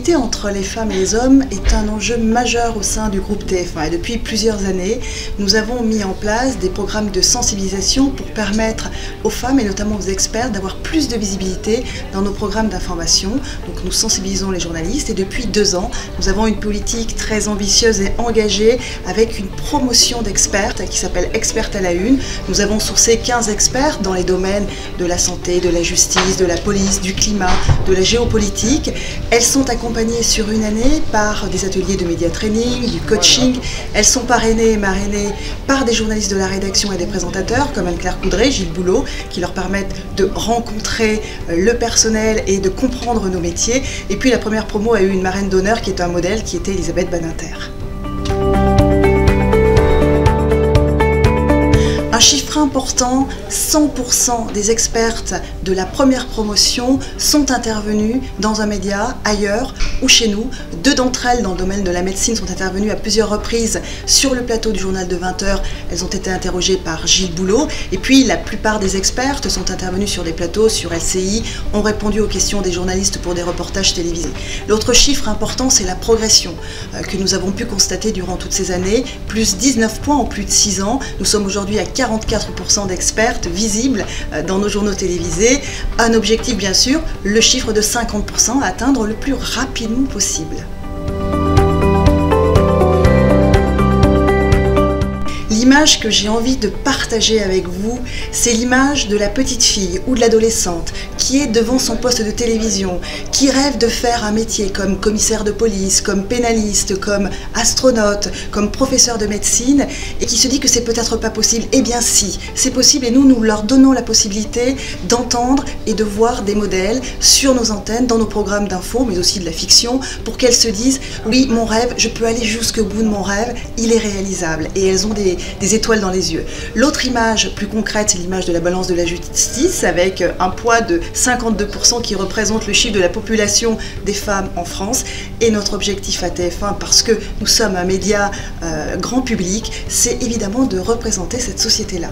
l'égalité entre les femmes et les hommes est un enjeu majeur au sein du groupe TF1 et depuis plusieurs années, nous avons mis en place des programmes de sensibilisation pour permettre aux femmes et notamment aux experts d'avoir plus de visibilité dans nos programmes d'information. Donc nous sensibilisons les journalistes et depuis 2 ans, nous avons une politique très ambitieuse et engagée avec une promotion d'expertes qui s'appelle Expertes à la Une. Nous avons sourcé 15 experts dans les domaines de la santé, de la justice, de la police, du climat, de la géopolitique. Elles sont accompagnées sur une année par des ateliers de média training, du coaching. Elles sont parrainées et marrainées par des journalistes de la rédaction et des présentateurs comme Anne-Claire Coudray, Gilles Boulot, qui leur permettent de rencontrer le personnel et de comprendre nos métiers. Et puis la première promo a eu une marraine d'honneur qui est un modèle, qui était Elisabeth Badinter. Un chiffre important, 100% des expertes de la première promotion sont intervenues dans un média, ailleurs ou chez nous. 2 d'entre elles, dans le domaine de la médecine, sont intervenues à plusieurs reprises sur le plateau du journal de 20h. Elles ont été interrogées par Gilles Boulot. Et puis, la plupart des expertes sont intervenues sur des plateaux, sur LCI, ont répondu aux questions des journalistes pour des reportages télévisés. L'autre chiffre important, c'est la progression que nous avons pu constater durant toutes ces années. Plus 19 points en plus de 6 ans. Nous sommes aujourd'hui à 44% d'expertes visibles dans nos journaux télévisés. Un objectif bien sûr, le chiffre de 50% à atteindre le plus rapidement possible. L'image que j'ai envie de partager avec vous, c'est l'image de la petite fille ou de l'adolescente qui est devant son poste de télévision, qui rêve de faire un métier comme commissaire de police, comme pénaliste, comme astronaute, comme professeur de médecine et qui se dit que c'est peut-être pas possible. Eh bien si, c'est possible et nous leur donnons la possibilité d'entendre et de voir des modèles sur nos antennes, dans nos programmes d'infos, mais aussi de la fiction, pour qu'elles se disent « Oui, mon rêve, je peux aller jusqu'au bout de mon rêve, il est réalisable » et elles ont des étoiles dans les yeux. L'autre image plus concrète, c'est l'image de la balance de la justice avec un poids de 52% qui représente le chiffre de la population des femmes en France. Et notre objectif à TF1, parce que nous sommes un média grand public, c'est évidemment de représenter cette société-là.